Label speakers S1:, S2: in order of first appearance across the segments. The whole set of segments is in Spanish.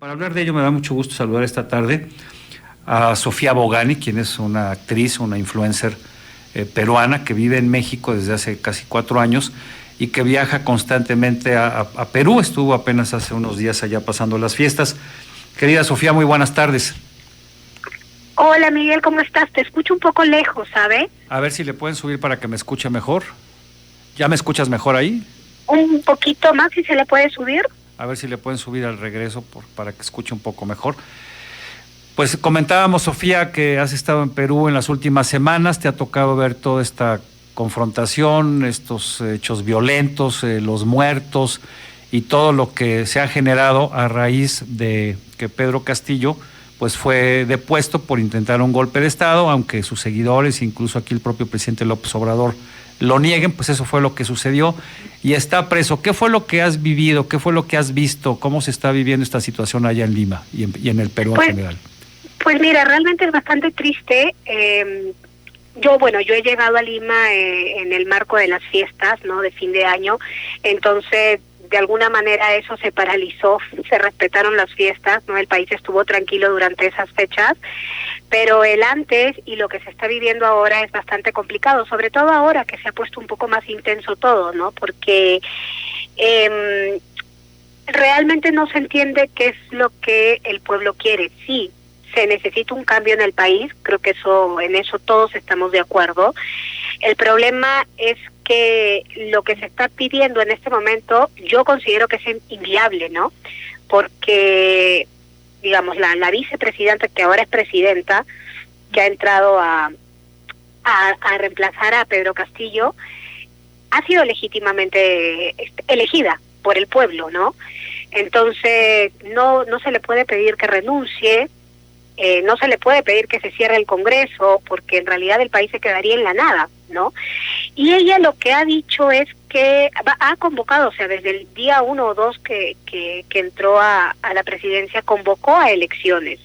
S1: Para hablar de ello me da mucho gusto saludar esta tarde a Sofía Bogani, quien es una actriz, una influencer peruana que vive en México desde hace casi 4 años y que viaja constantemente a Perú. Estuvo apenas hace unos días allá pasando las fiestas. Querida Sofía, muy buenas tardes.
S2: Hola Miguel, ¿cómo estás? Te escucho un poco lejos, ¿sabe?
S1: A ver si le pueden subir para que me escuche mejor. ¿Ya me escuchas mejor ahí?
S2: Un poquito más, si se le puede subir.
S1: A ver si le pueden subir al regreso para que escuche un poco mejor. Pues comentábamos, Sofía, que has estado en Perú en las últimas semanas, te ha tocado ver toda esta confrontación, estos hechos violentos, los muertos y todo lo que se ha generado a raíz de que Pedro Castillo pues fue depuesto por intentar un golpe de Estado, aunque sus seguidores, incluso aquí el propio presidente López Obrador, lo nieguen. Pues eso fue lo que sucedió y está preso. ¿Qué fue lo que has vivido? ¿Qué fue lo que has visto? ¿Cómo se está viviendo esta situación allá en Lima y en el Perú en general?
S2: Pues mira, realmente es bastante triste. Yo he llegado a Lima en el marco de las fiestas, ¿no?, de fin de año. Entonces, de alguna manera eso se paralizó, se respetaron las fiestas, ¿no? El país estuvo tranquilo durante esas fechas, pero el antes y lo que se está viviendo ahora es bastante complicado, sobre todo ahora que se ha puesto un poco más intenso todo, ¿no? Porque realmente no se entiende qué es lo que el pueblo quiere. Sí, se necesita un cambio en el país, creo que en eso todos estamos de acuerdo. El problema es que lo que se está pidiendo en este momento yo considero que es inviable, ¿no? Porque, digamos, la vicepresidenta, que ahora es presidenta, que ha entrado a reemplazar a Pedro Castillo, ha sido legítimamente elegida por el pueblo, ¿no? Entonces, no se le puede pedir que renuncie, no se le puede pedir que se cierre el Congreso, porque en realidad el país se quedaría en la nada, ¿no? Y ella lo que ha dicho es que ha convocado, o sea, desde el día 1 o 2 que entró a la presidencia, convocó a elecciones.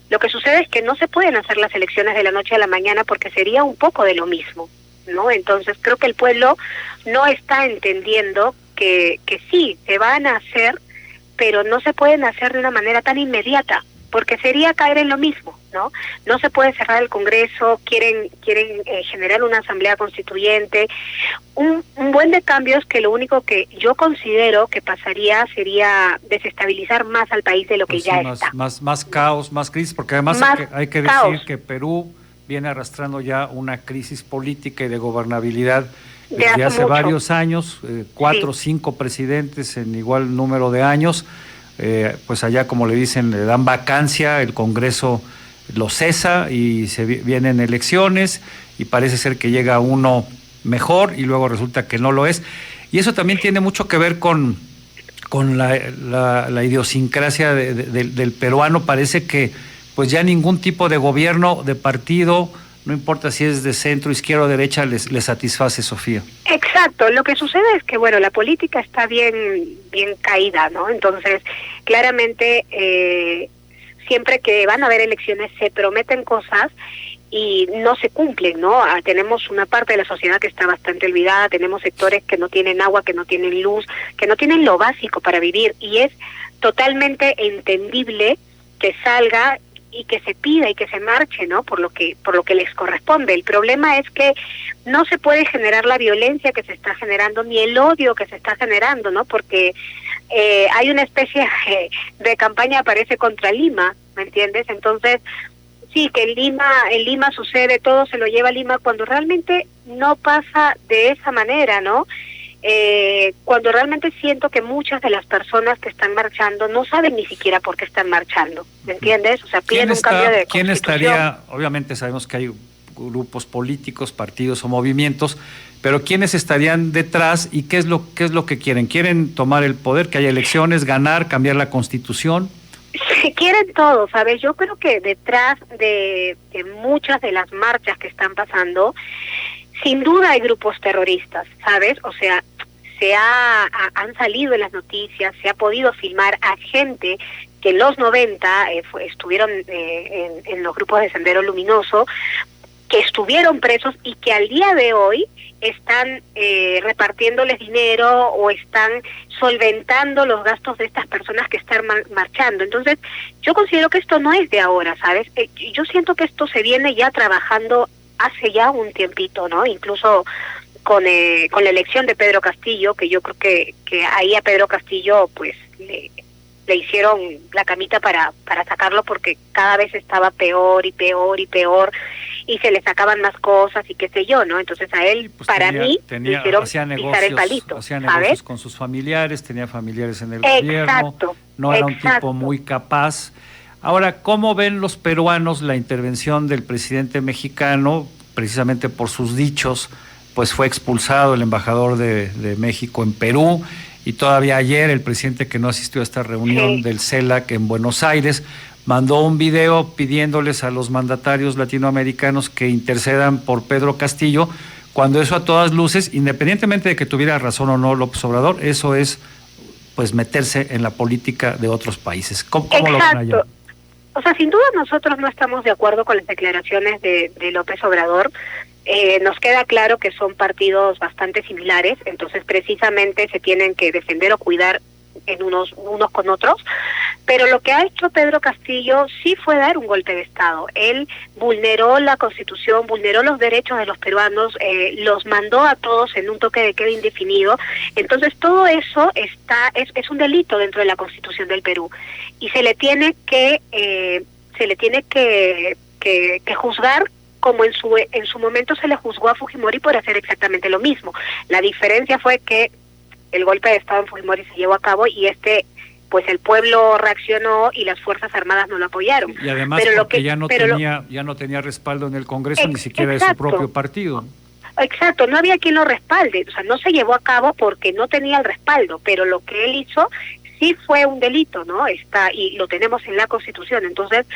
S2: Lo que sucede es que no se pueden hacer las elecciones de la noche a la mañana porque sería un poco de lo mismo, ¿no? Entonces creo que el pueblo no está entendiendo que sí, se van a hacer, pero no se pueden hacer de una manera tan inmediata, porque sería caer en lo mismo, ¿no? No se puede cerrar el Congreso, quieren generar una asamblea constituyente, un buen de cambios que lo único que yo considero que pasaría sería desestabilizar más al país de lo que ya está.
S1: Más caos, más crisis, porque además hay que decir que Perú viene arrastrando ya una crisis política y de gobernabilidad desde hace varios años, 4 o 5 presidentes en igual número de años. Pues allá, como le dicen, le dan vacancia, el Congreso lo cesa y vienen elecciones y parece ser que llega uno mejor y luego resulta que no lo es. Y eso también tiene mucho que ver con la idiosincrasia del peruano. Parece que pues ya ningún tipo de gobierno, de partido, no importa si es de centro, izquierda o derecha, les satisface, Sofía.
S2: Exacto, lo que sucede es que, bueno, la política está bien caída, ¿no? Entonces, claramente, siempre que van a haber elecciones se prometen cosas y no se cumplen, ¿no? Tenemos una parte de la sociedad que está bastante olvidada, tenemos sectores que no tienen agua, que no tienen luz, que no tienen lo básico para vivir, y es totalmente entendible que salga y que se pida y que se marche, ¿no?, por lo que les corresponde. El problema es que no se puede generar la violencia que se está generando ni el odio que se está generando, ¿no? Porque hay una especie de campaña, parece, contra Lima, ¿me entiendes? Entonces, sí, que en Lima sucede, todo se lo lleva a Lima, cuando realmente no pasa de esa manera, ¿no? Cuando realmente siento que muchas de las personas que están marchando no saben ni siquiera por qué están marchando, ¿me entiendes? O sea, piden un cambio de
S1: ¿Quién estaría? Obviamente sabemos que hay grupos políticos, partidos o movimientos, pero ¿quiénes estarían detrás y qué es lo que quieren? ¿Quieren tomar el poder, que haya elecciones, ganar, cambiar la Constitución?
S2: Sí, quieren todo, ¿sabes? Yo creo que detrás de muchas de las marchas que están pasando, sin duda hay grupos terroristas, ¿sabes? O sea, han salido en las noticias, se ha podido filmar a gente que en los 90 estuvieron en los grupos de Sendero Luminoso, que estuvieron presos y que al día de hoy están repartiéndoles dinero o están solventando los gastos de estas personas que están marchando. Entonces, yo considero que esto no es de ahora, ¿sabes? Yo siento que esto se viene ya trabajando hace ya un tiempito, ¿no? Incluso con la elección de Pedro Castillo, que yo creo que ahí a Pedro Castillo pues le hicieron la camita para sacarlo, porque cada vez estaba peor y peor y peor, y se le sacaban más cosas y qué sé yo, ¿no? Entonces a él, pues le hicieron pisar el palito,
S1: hacía
S2: ¿sabes?
S1: negocios con sus familiares, tenía familiares en el gobierno, no era un tipo muy capaz. Ahora, ¿cómo ven los peruanos la intervención del presidente mexicano? Precisamente por sus dichos, pues fue expulsado el embajador de México en Perú, y todavía ayer el presidente, que no asistió a esta reunión del CELAC en Buenos Aires, mandó un video pidiéndoles a los mandatarios latinoamericanos que intercedan por Pedro Castillo, cuando eso a todas luces, independientemente de que tuviera razón o no López Obrador, eso es pues meterse en la política de otros países. ¿Cómo lo ven allá?
S2: O sea, sin duda nosotros no estamos de acuerdo con las declaraciones de López Obrador. Nos queda claro que son partidos bastante similares, entonces precisamente se tienen que defender o cuidar en unos con otros, pero lo que ha hecho Pedro Castillo sí fue dar un golpe de Estado. Él vulneró la Constitución, vulneró los derechos de los peruanos, los mandó a todos en un toque de queda indefinido. Entonces todo eso es un delito dentro de la Constitución del Perú, y se le tiene que juzgar como en su momento se le juzgó a Fujimori por hacer exactamente lo mismo. La diferencia fue que el golpe de Estado en Fujimori se llevó a cabo y pues el pueblo reaccionó y las Fuerzas Armadas no lo apoyaron.
S1: Y además porque ya no tenía respaldo en el Congreso, ni siquiera de su propio partido.
S2: Exacto, no había quien lo respalde, o sea, no se llevó a cabo porque no tenía el respaldo, pero lo que él hizo sí fue un delito, ¿no? Y lo tenemos en la Constitución. Entonces,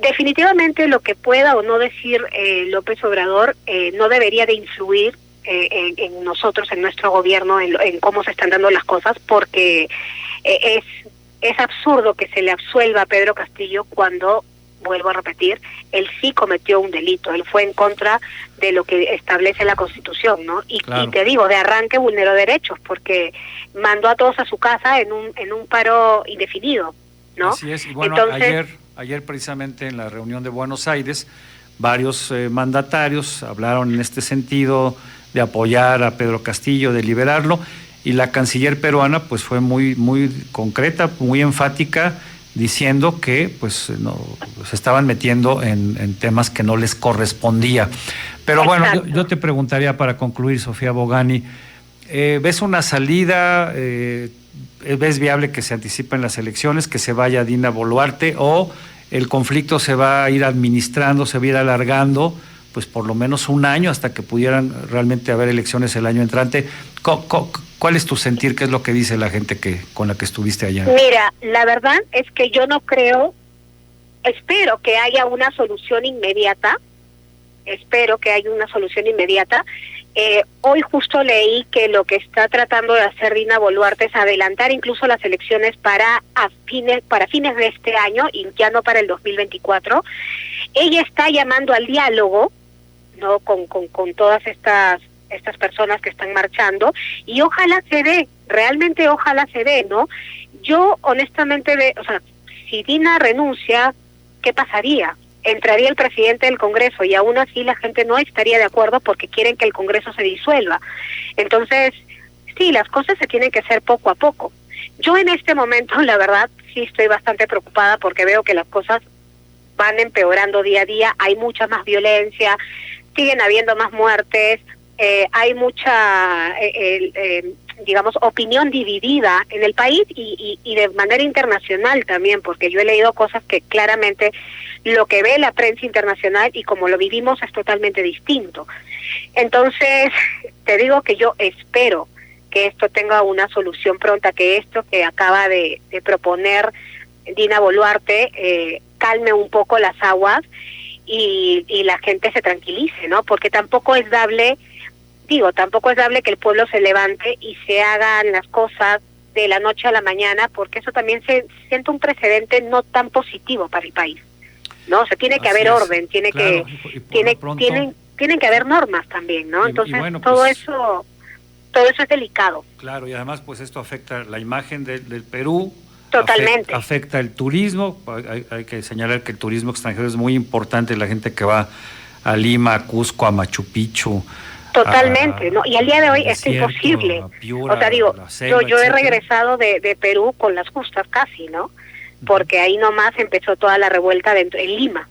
S2: definitivamente lo que pueda o no decir López Obrador no debería de influir en nosotros, en nuestro gobierno, en cómo se están dando las cosas, porque es absurdo que se le absuelva a Pedro Castillo cuando, vuelvo a repetir, él sí cometió un delito, él fue en contra de lo que establece la Constitución, ¿no? Y te digo, de arranque vulneró derechos, porque mandó a todos a su casa en un paro indefinido, ¿no?
S1: Así es, y bueno, ayer precisamente en la reunión de Buenos Aires, varios mandatarios hablaron en este sentido de apoyar a Pedro Castillo, de liberarlo, y la canciller peruana pues fue muy concreta, muy enfática, diciendo que pues no se estaban metiendo en temas que no les correspondía. Pero bueno, yo te preguntaría para concluir, Sofía Bogani, ¿ves una salida? ¿Ves viable que se anticipen las elecciones, que se vaya Dina Boluarte, o el conflicto se va a ir administrando, se va a ir alargando pues por lo menos un año hasta que pudieran realmente haber elecciones el año entrante? ¿Cuál es tu sentir? ¿Qué es lo que dice la gente con la que estuviste allá?
S2: Mira, la verdad es que yo no creo, espero que haya una solución inmediata, hoy justo leí que lo que está tratando de hacer Dina Boluarte es adelantar incluso las elecciones para fines de este año y ya no para el 2024. Ella está llamando al diálogo, ¿no? con todas estas personas que están marchando, y ojalá se dé, realmente ojalá se dé, ¿no? Yo honestamente, si Dina renuncia, ¿qué pasaría? Entraría el presidente del Congreso y aún así la gente no estaría de acuerdo porque quieren que el Congreso se disuelva. Entonces, sí, las cosas se tienen que hacer poco a poco. Yo en este momento, la verdad, sí estoy bastante preocupada porque veo que las cosas van empeorando día a día, hay mucha más violencia, siguen habiendo más muertes, hay mucha, digamos, opinión dividida en el país y de manera internacional también, porque yo he leído cosas que claramente lo que ve la prensa internacional y como lo vivimos es totalmente distinto. Entonces, te digo que yo espero que esto tenga una solución pronta, que esto que acaba de proponer Dina Boluarte calme un poco las aguas y la gente se tranquilice, ¿no? Porque tampoco es dable que el pueblo se levante y se hagan las cosas de la noche a la mañana, porque eso también se siente un precedente no tan positivo para el país. ¿no? O sea, tiene que
S1: Así
S2: haber
S1: es.
S2: orden, tiene
S1: Claro,
S2: que,
S1: y por
S2: tiene,
S1: lo pronto,
S2: tienen que haber normas también, ¿no? Entonces,
S1: bueno,
S2: todo
S1: pues,
S2: eso es delicado.
S1: claro, y además pues esto afecta la imagen del Perú,
S2: Totalmente.
S1: afecta el turismo. Hay que señalar que el turismo extranjero es muy importante, la gente que va a Lima, a Cusco, a Machu Picchu,
S2: Totalmente, ¿no? Y al día de hoy es
S1: desierto,
S2: imposible.
S1: a Piura,
S2: O sea, digo,
S1: la selva,
S2: yo he
S1: etcétera.
S2: regresado de Perú con las justas casi, ¿no? Porque ahí nomás empezó toda la revuelta dentro en Lima.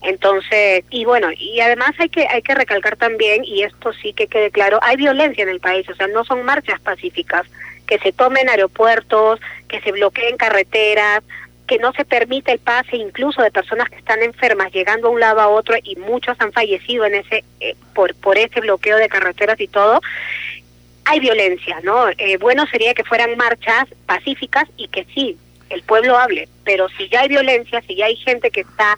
S2: Entonces, y bueno, y además hay que recalcar también, y esto sí que quede claro, hay violencia en el país, o sea, no son marchas pacíficas, que se tomen aeropuertos, que se bloqueen carreteras, que no se permite el pase incluso de personas que están enfermas llegando a un lado a otro, y muchos han fallecido en ese por ese bloqueo de carreteras y todo. Hay violencia, ¿no? Bueno sería que fueran marchas pacíficas y que sí, el pueblo hable, pero si ya hay violencia, si ya hay gente que está,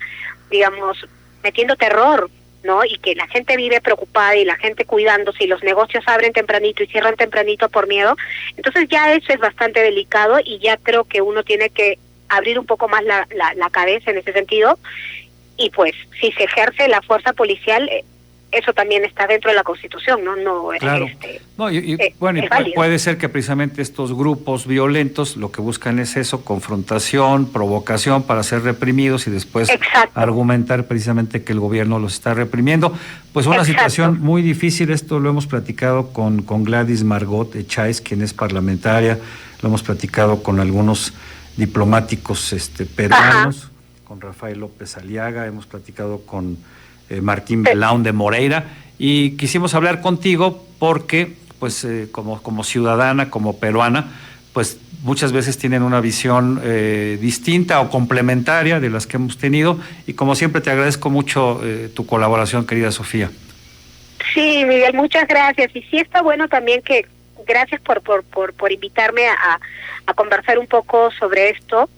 S2: digamos, metiendo terror, ¿no? Y que la gente vive preocupada y la gente cuidándose y los negocios abren tempranito y cierran tempranito por miedo, entonces ya eso es bastante delicado y ya creo que uno tiene que abrir un poco más la cabeza en ese sentido y pues si se ejerce la fuerza policial, eso también está dentro de la Constitución, ¿no?
S1: Claro. Bueno,
S2: válido.
S1: puede ser que precisamente estos grupos violentos lo que buscan es eso, confrontación, provocación para ser reprimidos y después argumentar precisamente que el gobierno los está reprimiendo. Pues una situación muy difícil, esto lo hemos platicado con Gladys Margot Echáez, quien es parlamentaria, lo hemos platicado con algunos diplomáticos peruanos, con Rafael López Aliaga, hemos platicado con Martín Belaún de Moreira, y quisimos hablar contigo porque, pues, como ciudadana, como peruana, pues muchas veces tienen una visión distinta o complementaria de las que hemos tenido, y como siempre te agradezco mucho tu colaboración, querida Sofía.
S2: Sí, Miguel, muchas gracias, y sí está bueno también que, gracias por invitarme a conversar un poco sobre esto.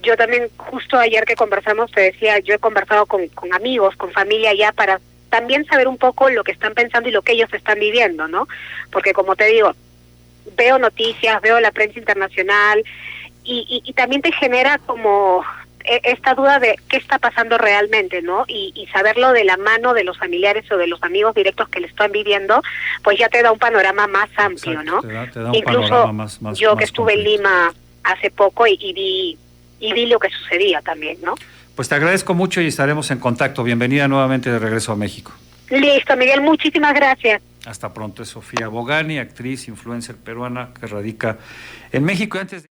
S2: Yo también, justo ayer que conversamos, te decía, yo he conversado con amigos, con familia ya, para también saber un poco lo que están pensando y lo que ellos están viviendo, ¿no? Porque como te digo, veo noticias, veo la prensa internacional y también te genera como esta duda de qué está pasando realmente, ¿no? Y saberlo de la mano de los familiares o de los amigos directos que le están viviendo, pues ya te da un panorama más amplio, ¿no?
S1: Te da un
S2: incluso
S1: panorama más
S2: yo
S1: más
S2: que estuve
S1: completo.
S2: en Lima hace poco y vi lo que sucedía también, ¿no?
S1: Pues te agradezco mucho y estaremos en contacto. Bienvenida nuevamente de regreso a México.
S2: Listo, Miguel, muchísimas gracias.
S1: Hasta pronto. Es Sofía Bogani, actriz, influencer peruana que radica en México. Y antes de